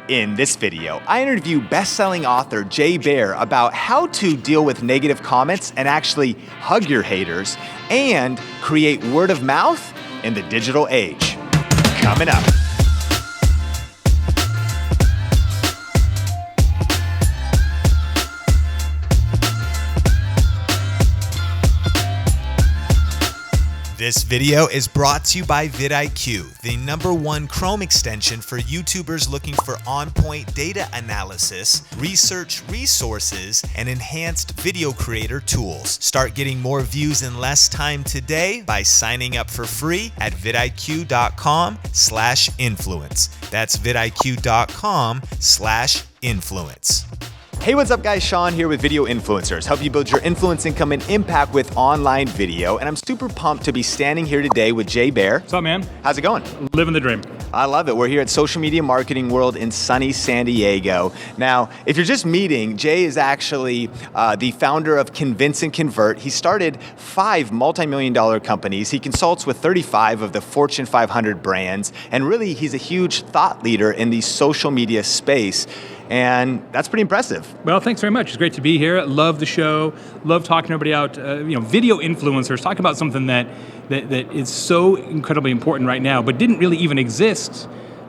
In this video, I interview best-selling author Jay Baer about how to deal with negative comments and actually hug your haters and create word of mouth in the digital age. Coming up. This video is brought to you by vidIQ, the #1 Chrome extension for YouTubers looking for on-point data analysis, research resources, and enhanced video creator tools. Start getting more views in less time today by signing up for free at vidiq.com/influence. That's vidiq.com/influence. Hey, what's up guys? Sean here with Video Influencers. Help you build your influence, income, and impact with online video. And I'm super pumped to be standing here today with Jay Baer. What's up, man? How's it going? Living the dream. I love it. We're here at Social Media Marketing World in sunny San Diego. Now, if you're just meeting, Jay is actually the founder of Convince and Convert. He started 5 multi-million-dollar companies. He consults with 35 of the Fortune 500 brands. And really, he's a huge thought leader in the social media space. And that's pretty impressive. Well, thanks very much. It's great to be here. Love the show. Love talking to everybody out. Video influencers. Talk about something that is so incredibly important right now, but didn't really even exist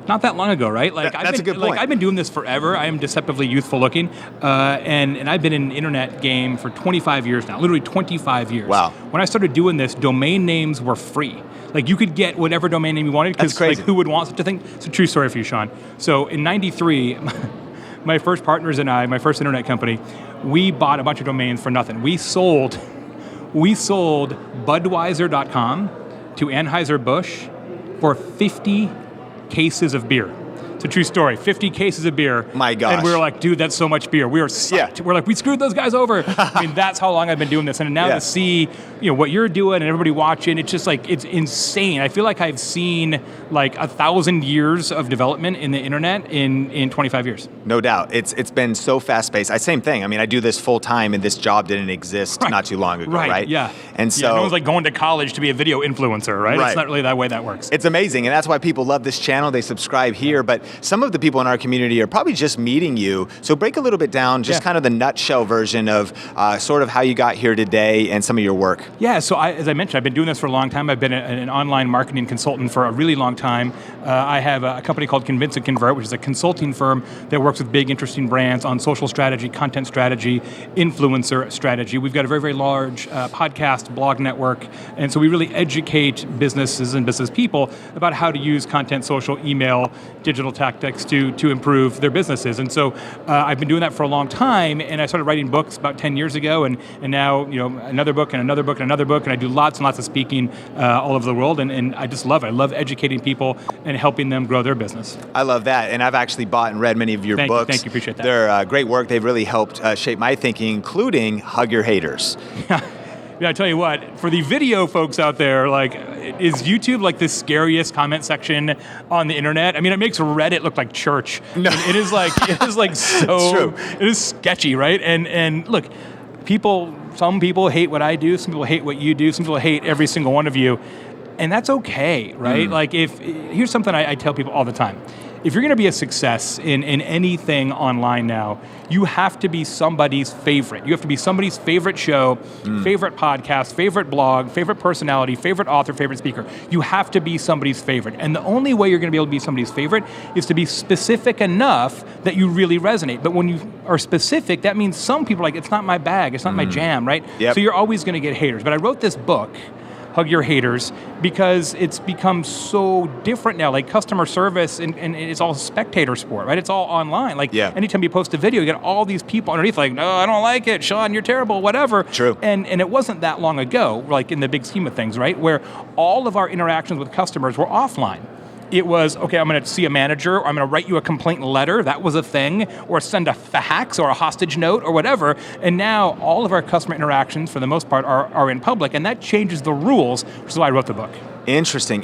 not that long ago, right? That's a good point. I've been doing this forever. I am deceptively youthful looking, and I've been in the internet game for 25 years now. Literally 25 years. Wow. When I started doing this, domain names were free. Like, you could get whatever domain name you wanted, because like, who would want such a thing? It's a true story for you, Sean. So in '93. My first partners and I, my first internet company, we bought a bunch of domains for nothing. We sold Budweiser.com to Anheuser-Busch for 50 cases of beer. It's a true story. 50 cases of beer. My gosh. And we were like, dude, that's so much beer. We were psyched. Yeah. We're like, we screwed those guys over. I mean, that's how long I've been doing this. And now to see, what you're doing and everybody watching, it's just like, it's insane. I feel like I've seen like 1,000 years of development in the internet in 25 years. No doubt. It's been so fast-paced. Same thing. I mean, I do this full-time, and this job didn't exist not too long ago, right? Yeah. And so no one's like going to college to be a video influencer, right? It's not really that way that works. It's amazing, and that's why people love this channel. They subscribe here, but some of the people in our community are probably just meeting you. So break a little bit down, just kind of the nutshell version of sort of how you got here today and some of your work. Yeah, so as I mentioned, I've been doing this for a long time. I've been an online marketing consultant for a really long time. I have a company called Convince and Convert, which is a consulting firm that works with big, interesting brands on social strategy, content strategy, influencer strategy. We've got a very, very large podcast, blog network, and so we really educate businesses and business people about how to use content, social, email, digital tactics to improve their businesses. And so I've been doing that for a long time, and I started writing books about 10 years ago, and now another book and another book and another book, and I do lots and lots of speaking all over the world, and I just love it. I love educating people and helping them grow their business. I love that, and I've actually bought and read many of your books. Thank you, appreciate that. They're great work. They've really helped shape my thinking, including Hug Your Haters. Yeah, I tell you what, for the video folks out there, is YouTube like the scariest comment section on the internet? I mean, it makes Reddit look like church. No. It is like so, it is sketchy, right? And look, some people hate what I do, some people hate what you do, some people hate every single one of you, and that's okay, right? Here's something I tell people all the time. If you're going to be a success in anything online now, you have to be somebody's favorite. You have to be somebody's favorite show, favorite podcast, favorite blog, favorite personality, favorite author, favorite speaker. You have to be somebody's favorite. And the only way you're going to be able to be somebody's favorite is to be specific enough that you really resonate. But when you are specific, that means some people are like, it's not my bag, it's not my jam, right? Yep. So you're always going to get haters. But I wrote this book, Hug Your Haters, because it's become so different now. Like customer service, and it's all spectator sport, right? It's all online. Anytime you post a video, you get all these people underneath like, no, I don't like it, Sean, you're terrible, whatever. True. And it wasn't that long ago, like in the big scheme of things, right? Where all of our interactions with customers were offline. It was, okay, I'm going to see a manager, or I'm going to write you a complaint letter, that was a thing, or send a fax or a hostage note or whatever. And now all of our customer interactions, for the most part, are in public, and that changes the rules, which is why I wrote the book. Interesting.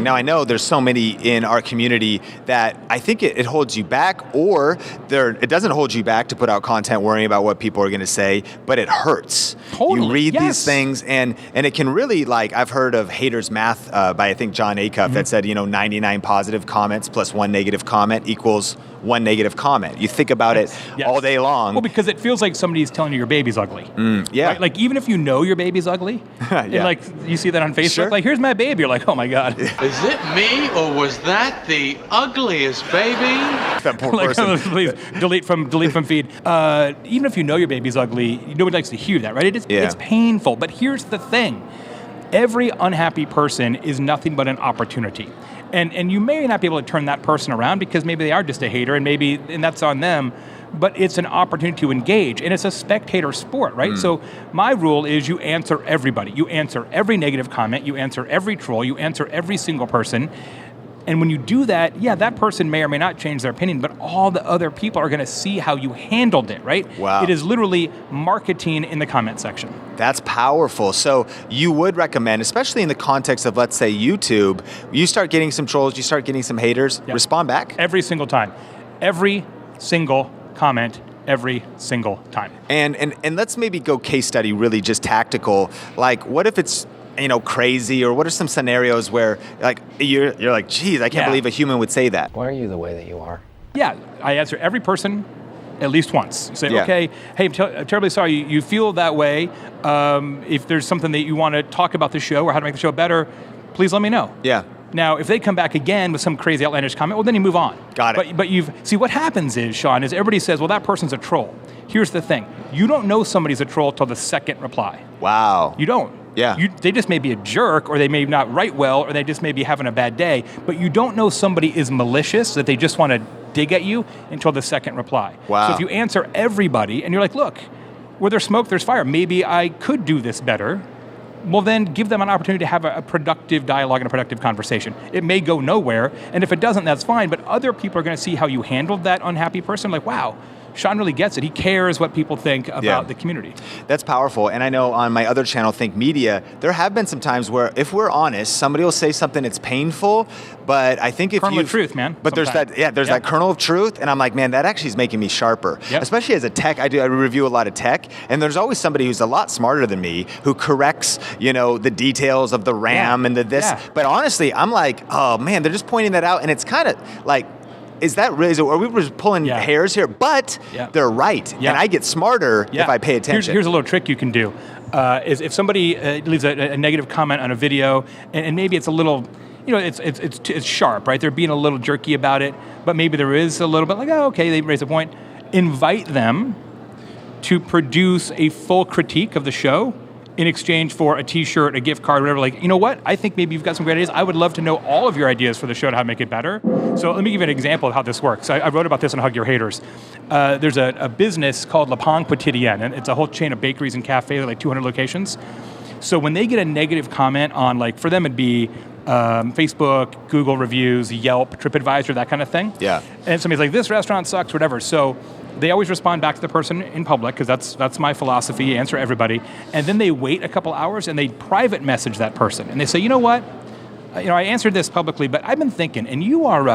Now I know there's so many in our community that I think it holds you back, or it doesn't hold you back to put out content worrying about what people are going to say, but it hurts. Totally. You read yes. these things and it can really, like, I've heard of haters math by I think John Acuff that said, 99 positive comments plus 1 negative comment equals 1 negative comment. You think about it all day long. Well, because it feels like somebody's telling you your baby's ugly. Yeah. Right? Like, even if you know your baby's ugly, and like you see that on Facebook, Sure. like, here's my baby, you're like, oh my God. Is it me, or was that the ugliest baby? That poor Like, person. please delete from feed. Even if you know your baby's ugly, nobody likes to hear that, right? It's painful. But here's the thing: every unhappy person is nothing but an opportunity, and you may not be able to turn that person around because maybe they are just a hater, and that's on them. But it's an opportunity to engage, and it's a spectator sport, right? So my rule is you answer everybody. You answer every negative comment. You answer every troll. You answer every single person. And when you do that, that person may or may not change their opinion, but all the other people are going to see how you handled it, right? Wow. It is literally marketing in the comment section. That's powerful. So you would recommend, especially in the context of, let's say, YouTube, you start getting some trolls, you start getting some haters, respond back? Every single time. Every single comment, every single time. And let's maybe go case study, really just tactical. Like, what if it's crazy, or what are some scenarios where like you're like, geez, I can't believe a human would say that? Why are you the way that you are? Yeah, I answer every person at least once. You say, okay, hey, I'm terribly sorry you feel that way. If there's something that you want to talk about the show or how to make the show better, please let me know. Yeah. Now, if they come back again with some crazy outlandish comment, well, then you move on. Got it. But see, what happens is, Sean, is everybody says, well, that person's a troll. Here's the thing. You don't know somebody's a troll till the second reply. Wow. You don't. Yeah. They just may be a jerk, or they may not write well, or they just may be having a bad day, but you don't know somebody is malicious, that they just want to dig at you until the second reply. Wow. So if you answer everybody, and you're like, look, where there's smoke, there's fire. Maybe I could do this better. Well, then give them an opportunity to have a productive dialogue and a productive conversation. It may go nowhere, and if it doesn't, that's fine, but other people are going to see how you handled that unhappy person, like, wow, Sean really gets it. He cares what people think about the community. That's powerful. And I know on my other channel, Think Media, there have been some times where, if we're honest, somebody will say something that's painful, but I think if kernel of truth, man. But sometimes. there's that kernel of truth, and I'm like, man, that actually is making me sharper. Yep. Especially as a tech, I review a lot of tech, and there's always somebody who's a lot smarter than me who corrects, the details of the RAM and the this. Yeah. But honestly, I'm like, oh man, they're just pointing that out, and it's kind of like, are we just pulling hairs here? But they're right, and I get smarter if I pay attention. Here's a little trick you can do. Is if somebody leaves a negative comment on a video, and maybe it's a little, it's sharp, right? They're being a little jerky about it, but maybe there is a little bit like, oh, okay, they raise a point. Invite them to produce a full critique of the show in exchange for a t-shirt, a gift card, whatever. Like, you know what? I think maybe you've got some great ideas. I would love to know all of your ideas for the show to how to make it better. So let me give you an example of how this works. I wrote about this on Hug Your Haters. There's a business called Le Pain Quotidien, and it's a whole chain of bakeries and cafes, like 200 locations. So when they get a negative comment on, like, for them it'd be Facebook, Google reviews, Yelp, TripAdvisor, that kind of thing. Yeah. And somebody's like, this restaurant sucks, whatever. So they always respond back to the person in public, because that's my philosophy, answer everybody. And then they wait a couple hours and they private message that person. And they say, you know what? I answered this publicly, but I've been thinking, and you're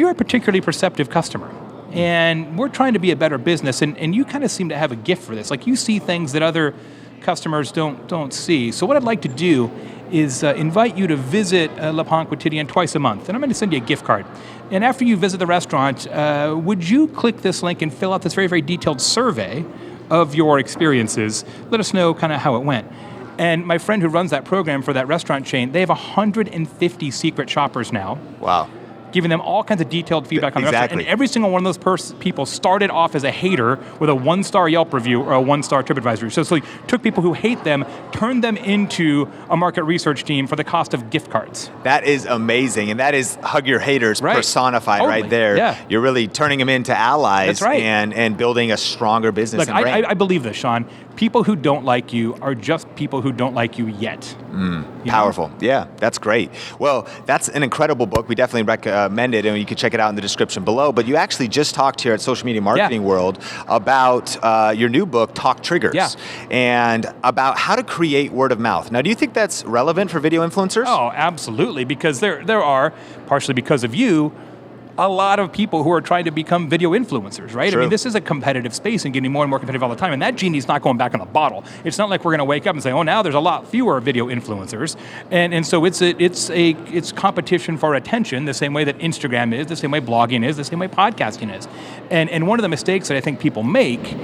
a particularly perceptive customer. And we're trying to be a better business, and you kind of seem to have a gift for this. Like, you see things that other customers don't see. So what I'd like to do is invite you to visit Le Pain Quotidien twice a month, and I'm going to send you a gift card. And after you visit the restaurant, would you click this link and fill out this very, very detailed survey of your experiences? Let us know kind of how it went. And my friend who runs that program for that restaurant chain, they have 150 secret shoppers now. Wow. Giving them all kinds of detailed feedback on the restaurant. And every single one of those people started off as a hater with a 1-star Yelp review or a 1-star TripAdvisor review. So it's like, took people who hate them, turned them into a market research team for the cost of gift cards. That is amazing. And that is Hug Your Haters personified right there. Yeah. You're really turning them into allies. That's right. and building a stronger business and brand. I believe this, Sean. people who don't like you are just people who don't like you yet. Powerful. Yeah, that's great. Well, that's an incredible book. We definitely recommend it, and you can check it out in the description below. But you actually just talked here at Social Media Marketing World about your new book, Talk Triggers, and about how to create word of mouth. Now, do you think that's relevant for video influencers? Oh, absolutely, because there are, partially because of you, a lot of people who are trying to become video influencers, right? True. I mean, this is a competitive space and getting more and more competitive all the time, and that genie's not going back in the bottle. It's not like we're going to wake up and say, oh, now there's a lot fewer video influencers, and so it's competition for attention, the same way that Instagram is, the same way blogging is, the same way podcasting is, and one of the mistakes that I think people make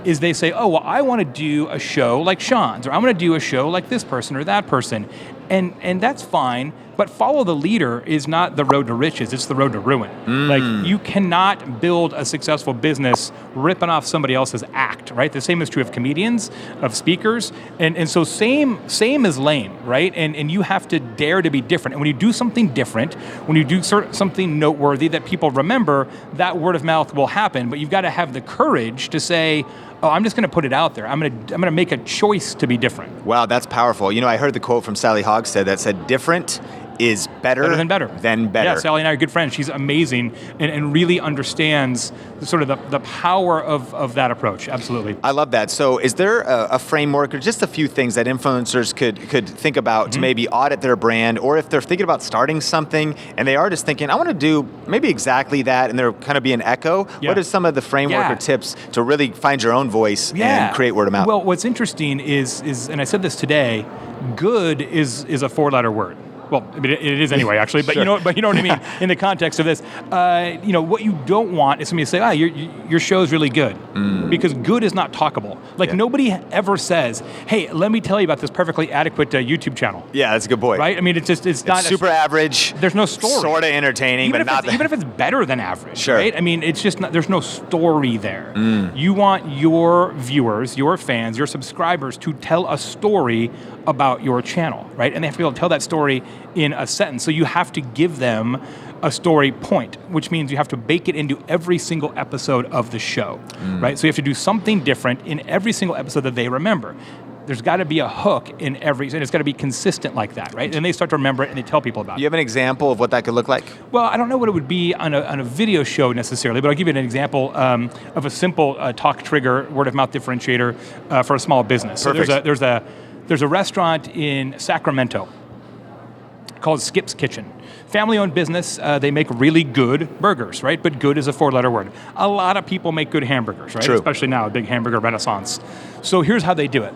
is they say, oh, well, I want to do a show like Sean's, or I'm going to do a show like this person or that person, and that's fine. But follow the leader is not the road to riches, it's the road to ruin. Like, you cannot build a successful business ripping off somebody else's act, right? The same is true of comedians, of speakers, and so same is lame, right? And you have to dare to be different. And when you do something different, when you do something noteworthy that people remember, that word of mouth will happen, but you've got to have the courage to say, oh, I'm just going to put it out there. I'm going to make a choice to be different. Wow, that's powerful. You know, I heard the quote from Sally Hogstead that said, different is better than better. Yeah, Sally and I are good friends. She's amazing and really understands sort of the power of that approach. Absolutely. I love that. So is there a framework or just a few things that influencers could think about to maybe audit their brand, or if they're thinking about starting something and they are just thinking, I want to do maybe exactly that, and they're kind of be an echo? What are some of the framework or tips to really find your own voice and create word of mouth? Well, what's interesting is, and I said this today, good is a 4-letter word. Well, it is anyway, actually. But you know what I mean. In the context of this, what you don't want is somebody to say, your show's really good, because good is not talkable. Like nobody ever says, hey, let me tell you about this perfectly adequate YouTube channel. Yeah, that's a good point. Right? I mean, it's not super average. There's no story. Sort of entertaining, even but even if it's better than average. Sure. Right? I mean, it's just not, there's no story there. You want your viewers, your fans, your subscribers to tell a story about your channel, right? And they have to be able to tell that story in a sentence. So you have to give them a story point, which means you have to bake it into every single episode of the show, right? So you have to do something different in every single episode that they remember. There's got to be a hook in every, and it's got to be consistent like that, right? And they start to remember it and they tell people about it. You have an example of what that could look like? Well, I don't know what it would be on a video show necessarily, but I'll give you an example of a simple talk trigger, word of mouth differentiator for a small business. Perfect. So there's a restaurant in Sacramento called Skip's Kitchen. Family-owned business, they make really good burgers, right? But good is a 4-letter word. A lot of people make good hamburgers, right? True. Especially now, a big hamburger renaissance. So here's how they do it.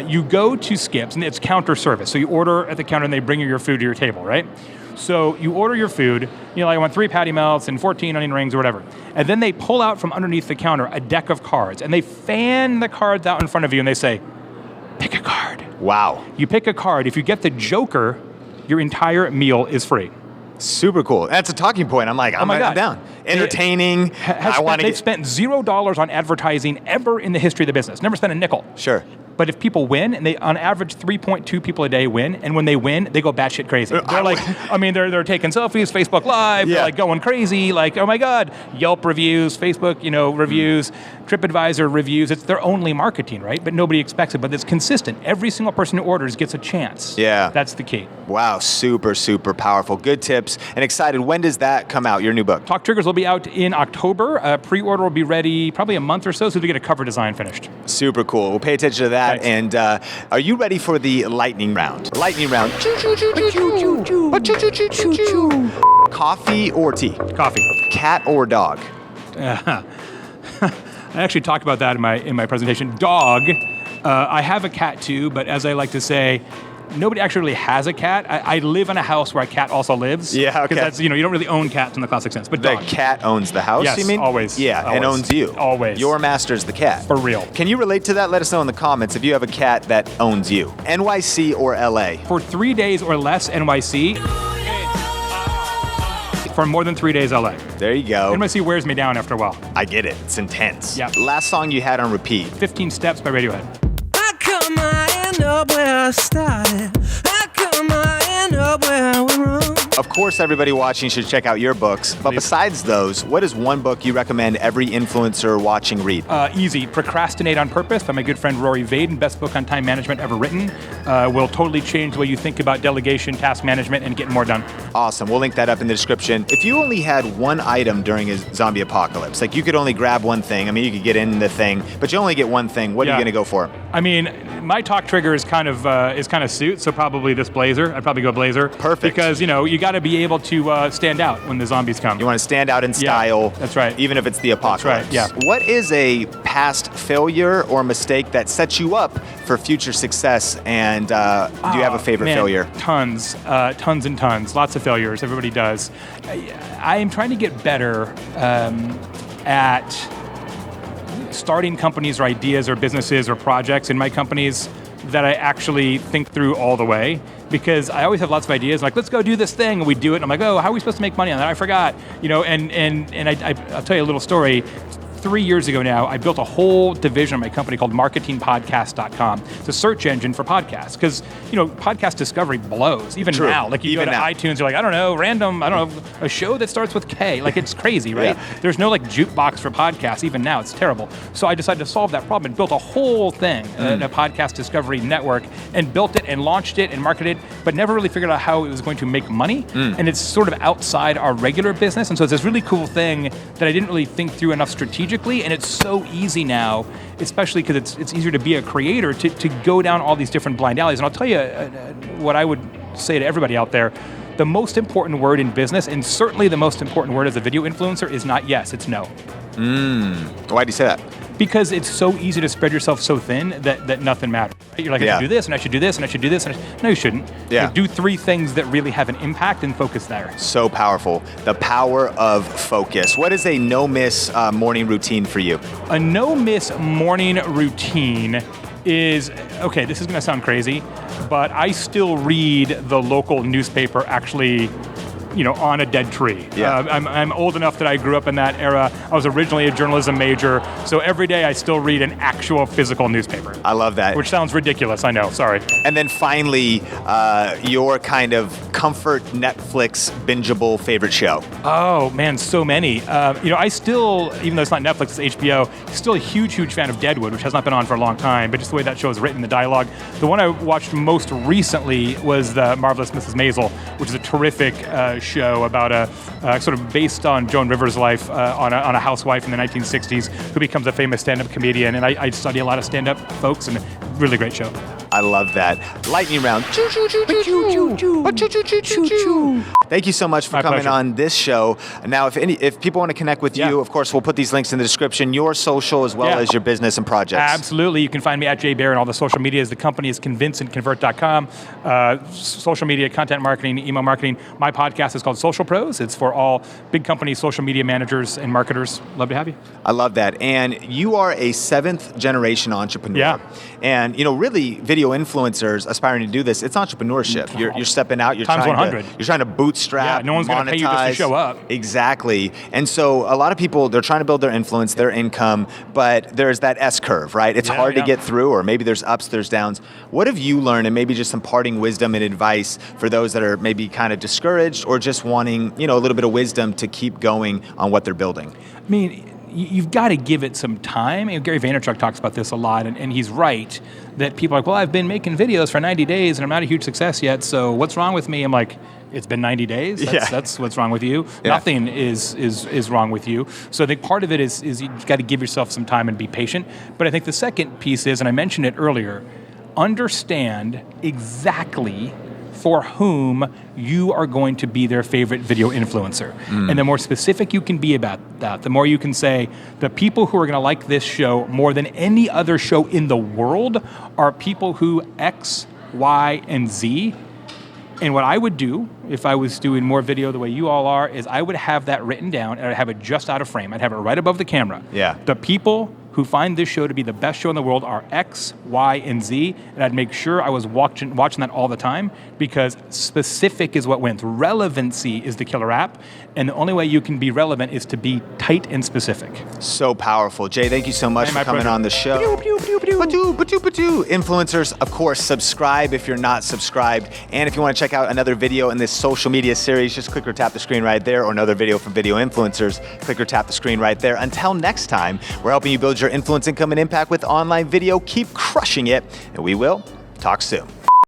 You go to Skip's, and it's counter service. So you order at the counter, and they bring you your food to your table, right? So you order your food, I want 3 patty melts and 14 onion rings or whatever. And then they pull out from underneath the counter a deck of cards, and they fan the cards out in front of you, and they say, pick a card. Wow. You pick a card. If you get the Joker, your entire meal is free. Super cool. That's a talking point. I'm like, I'm down. Entertaining. They've spent $0 on advertising ever in the history of the business. Never spent a nickel. Sure. But if people win, and they on average 3.2 people a day win, and when they win, they go batshit crazy. They're they're taking selfies, Facebook Live, they're like going crazy, like, oh my God, Yelp reviews, Facebook, reviews, TripAdvisor reviews. It's their only marketing, right? But nobody expects it, but it's consistent. Every single person who orders gets a chance. Yeah. That's the key. Wow, super, super powerful. Good tips. And excited. When does that come out, your new book? Talk Triggers will be out in October. Pre-order will be ready probably a month or so we get a cover design finished. Super cool. We'll pay attention to that. Thanks. And are you ready for the lightning round? Lightning round. Coffee or tea? Coffee. Cat or dog? I actually talked about that in my presentation. Dog. I have a cat too, but as I like to say, nobody actually really has a cat. I live in a house where a cat also lives. Yeah, okay. Because that's, you don't really own cats in the classic sense, but the dog. cat owns the house, yes, you mean? Always. Yeah, always. and owns you. Always. Your master's the cat. For real. Can you relate to that? Let us know in the comments if you have a cat that owns you. NYC or LA? For 3 days or less, NYC. For more than 3 days, LA. There you go. NYC wears me down after a while. I get it. It's intense. Yeah. Last song you had on repeat? 15 Steps by Radiohead. How come I end up where I started? How come I end up where I went wrong? Of course, everybody watching should check out your books. But besides those, what is one book you recommend every influencer watching read? Easy. Procrastinate on Purpose by my good friend Rory Vaden, best book on time management ever written. Will totally change the way you think about delegation, task management, and getting more done. Awesome. We'll link that up in the description. If you only had one item during a zombie apocalypse, like you could only grab one thing, I mean, you could get in the thing, but you only get one thing, what are you going to go for? I mean, my talk trigger is kind of suit, so probably this blazer. I'd probably go blazer. Perfect. Because, you got to be able to stand out when the zombies come. You want to stand out in style. That's right. Even if it's the apocalypse. That's right, yeah. What is a past failure or mistake that sets you up for future success? And do you have a favorite failure? Tons and tons. Lots of failures. Everybody does. I am trying to get better at starting companies or ideas or businesses or projects in my companies that I actually think through all the way, because I always have lots of ideas, like, let's go do this thing, and we do it, and I'm like, oh, how are we supposed to make money on that? I forgot, and I'll tell you a little story. 3 years ago now, I built a whole division of my company called marketingpodcast.com. It's a search engine for podcasts, because, podcast discovery blows, even True. now. Like, you Even go to now. iTunes, you're like, a show that starts with K. Like, it's crazy, right? Yeah. There's no, jukebox for podcasts, even now. It's terrible. So I decided to solve that problem and built a whole thing, a podcast discovery network, and built it and launched it and marketed it, but never really figured out how it was going to make money. And it's sort of outside our regular business. And so it's this really cool thing that I didn't really think through enough strategically. And it's so easy now, especially because it's easier to be a creator, to go down all these different blind alleys. And I'll tell you what I would say to everybody out there. The most important word in business, and certainly the most important word as a video influencer, is not yes, it's no. Why do you say that? Because it's so easy to spread yourself so thin that nothing matters. You're like, I should do this, and I should do this, and I should do this. No, you shouldn't. Yeah. Do 3 things that really have an impact and focus there. So powerful. The power of focus. What is a no-miss morning routine for you? A no-miss morning routine is, okay, this is going to sound crazy, but I still read the local newspaper actually, on a dead tree. Yeah. I'm old enough that I grew up in that era. I was originally a journalism major, so every day I still read an actual physical newspaper. I love that. Which sounds ridiculous, I know, sorry. And then finally, your kind of comfort Netflix bingeable favorite show. Oh man, so many. I still, even though it's not Netflix, it's HBO, still a huge fan of Deadwood, which has not been on for a long time, but just the way that show is written, the dialogue. The one I watched most recently was The Marvelous Mrs. Maisel, which is a terrific show about a sort of based on Joan Rivers' life on a housewife in the 1960s who becomes a famous stand-up comedian. And I study a lot of stand-up folks, and really great show. I love that. Lightning round. Choo, choo, choo, choo, choo. Choo, choo, choo, choo, choo. Thank you so much for coming on this show. Now, if people want to connect with you, of course, we'll put these links in the description, your social as well as your business and projects. Absolutely. You can find me at Jay Baer and all the social medias. The company is convinceandconvert.com. Social media, content marketing, email marketing. My podcast is called Social Pros. It's for all big companies, social media managers, and marketers. Love to have you. I love that. And you are a 7th generation entrepreneur. Yeah. And, really, video influencers aspiring to do this, it's entrepreneurship. You're stepping out. You're Times trying 100. You're trying to bootstrap, Yeah, no one's going to pay you just to show up. Exactly. And so a lot of people, they're trying to build their influence, their income, but there's that S-curve, right? It's hard to get through, or maybe there's ups, there's downs. What have you learned, and maybe just some parting wisdom and advice for those that are maybe kind of discouraged or just wanting, a little bit of wisdom to keep going on what they're building? I mean, you've got to give it some time. Gary Vaynerchuk talks about this a lot, and he's right, that people are like, well, I've been making videos for 90 days and I'm not a huge success yet, so what's wrong with me? I'm like, it's been 90 days? That's what's wrong with you. Yeah. Nothing is wrong with you. So I think part of it is you've got to give yourself some time and be patient. But I think the second piece is, and I mentioned it earlier, understand exactly for whom you are going to be their favorite video influencer. And the more specific you can be about that, the more you can say, the people who are going to like this show more than any other show in the world are people who X, Y, and Z. And what I would do, if I was doing more video the way you all are, is I would have that written down, and I'd have it just out of frame. I'd have it right above the camera. Yeah. The people who find this show to be the best show in the world are X, Y, and Z, and I'd make sure I was watching that all the time, because specific is what wins. Relevancy is the killer app, and the only way you can be relevant is to be tight and specific. So powerful. Jay, thank you so much for coming on the show. Influencers, of course, subscribe if you're not subscribed. And if you want to check out another video in this social media series, just click or tap the screen right there, or another video from Video Influencers, click or tap the screen right there. Until next time, we're helping you build your influence, income, and impact with online video. Keep crushing it, and we will talk soon.